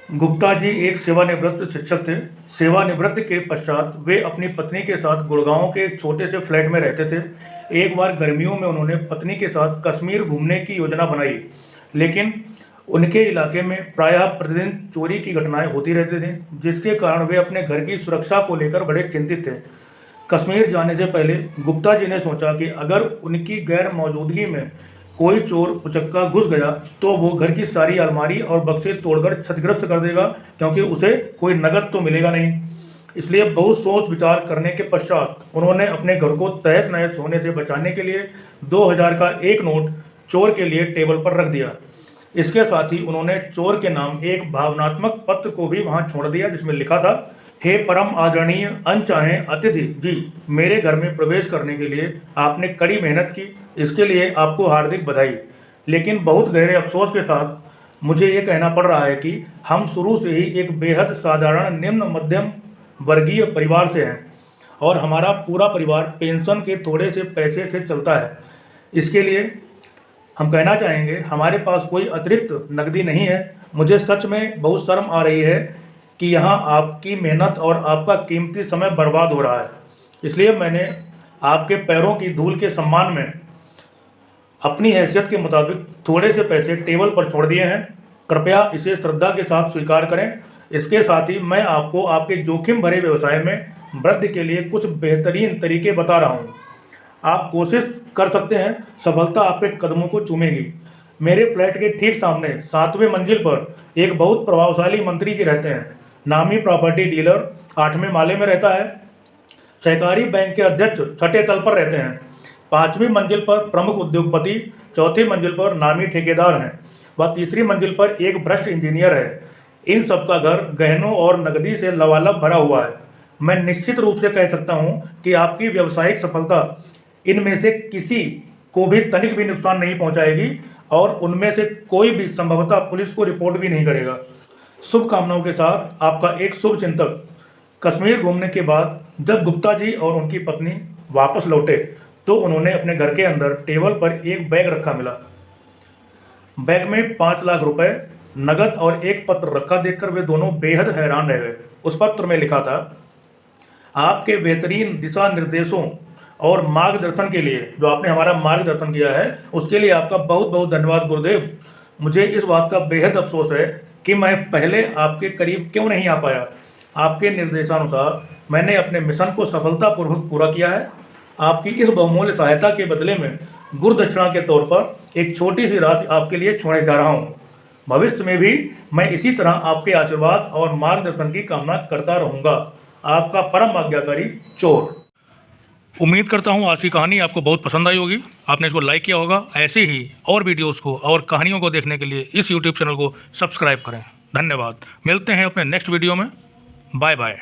गुप्ता जी एक सेवानिवृत्त शिक्षक थे। सेवानिवृत्ति के पश्चात वे अपनी पत्नी के साथ गुड़गांव के एक छोटे से फ्लैट में रहते थे। एक बार गर्मियों में उन्होंने पत्नी के साथ कश्मीर घूमने की योजना बनाई, लेकिन उनके इलाके में प्रायः प्रतिदिन चोरी की घटनाएं होती रहती थीं, जिसके कारण वे अपने घर की सुरक्षा को लेकर बड़े चिंतित थे। कश्मीर जाने से पहले गुप्ता जी ने सोचा कि अगर उनकी गैर मौजूदगी में कोई चोर उचक्का घुस गया तो वो घर की सारी अलमारी और बक्से तोड़कर क्षतिग्रस्त कर देगा, क्योंकि उसे कोई नकद तो मिलेगा नहीं। इसलिए बहुत सोच विचार करने के पश्चात उन्होंने अपने घर को तहस नहस होने से बचाने के लिए 2000 का एक नोट चोर के लिए टेबल पर रख दिया। इसके साथ ही उन्होंने चोर के नाम एक भावनात्मक पत्र को भी वहां छोड़ दिया, जिसमें लिखा था, हे परम आदरणीय अनचाहे अतिथि जी, मेरे घर में प्रवेश करने के लिए आपने कड़ी मेहनत की, इसके लिए आपको हार्दिक बधाई। लेकिन बहुत गहरे अफसोस के साथ मुझे ये कहना पड़ रहा है कि हम शुरू से ही एक बेहद साधारण निम्न मध्यम वर्गीय परिवार से हैं और हमारा पूरा परिवार पेंशन के थोड़े से पैसे से चलता है। इसके लिए हम कहना चाहेंगे, हमारे पास कोई अतिरिक्त नकदी नहीं है। मुझे सच में बहुत शर्म आ रही है कि यहाँ आपकी मेहनत और आपका कीमती समय बर्बाद हो रहा है। इसलिए मैंने आपके पैरों की धूल के सम्मान में अपनी हैसियत के मुताबिक थोड़े से पैसे टेबल पर छोड़ दिए हैं। कृपया इसे श्रद्धा के साथ स्वीकार करें। इसके साथ ही मैं आपको आपके जोखिम भरे व्यवसाय में वृद्धि के लिए कुछ बेहतरीन तरीके बता रहा हूँ। आप कोशिश कर सकते हैं, सफलता आपके कदमों को चूमेगी। मेरे फ्लैट के ठीक सामने 7वें मंजिल पर एक बहुत प्रभावशाली मंत्री जी रहते हैं। नामी प्रॉपर्टी डीलर 8वें माले में रहता है। सहकारी बैंक के अध्यक्ष 6ठे तल पर रहते हैं। 5वीं मंजिल पर प्रमुख उद्योगपति, 4थी मंजिल पर नामी ठेकेदार हैं व 3री मंजिल पर एक भ्रष्ट इंजीनियर है। इन सबका घर गहनों और नकदी से लबालब भरा हुआ है। मैं निश्चित रूप से कह सकता हूं कि आपकी व्यावसायिक सफलता इनमें से किसी को भी तनिक भी नुकसान नहीं पहुंचाएगी और उनमें से कोई भी संभवतः पुलिस को रिपोर्ट भी नहीं करेगा। शुभकामनाओं के साथ आपका एक शुभ चिंतक। कश्मीर घूमने के बाद जब गुप्ता जी और उनकी पत्नी वापस लौटे तो उन्होंने अपने घर के अंदर टेबल पर एक बैग रखा मिला। बैग में 5 लाख रुपए नगद और एक पत्र रखा देखकर वे दोनों बेहद हैरान रह गए। उस पत्र में लिखा था, आपके बेहतरीन दिशा निर्देशों और मार्गदर्शन के लिए, जो आपने हमारा मार्गदर्शन किया है उसके लिए आपका बहुत बहुत धन्यवाद गुरुदेव। मुझे इस बात का बेहद अफसोस है कि मैं पहले आपके करीब क्यों नहीं आ पाया। आपके निर्देशानुसार मैंने अपने मिशन को सफलतापूर्वक पूरा किया है। आपकी इस बहुमूल्य सहायता के बदले में गुरुदक्षिणा के तौर पर एक छोटी सी राशि आपके लिए छोड़ने जा रहा हूँ। भविष्य में भी मैं इसी तरह आपके आशीर्वाद और मार्गदर्शन की कामना करता रहूँगा। आपका परम आज्ञाकारी चोर। उम्मीद करता हूँ आज की कहानी आपको बहुत पसंद आई होगी। आपने इसको लाइक किया होगा। ऐसे ही और वीडियोस को और कहानियों को देखने के लिए इस यूट्यूब चैनल को सब्सक्राइब करें। धन्यवाद। मिलते हैं अपने नेक्स्ट वीडियो में। Bye bye.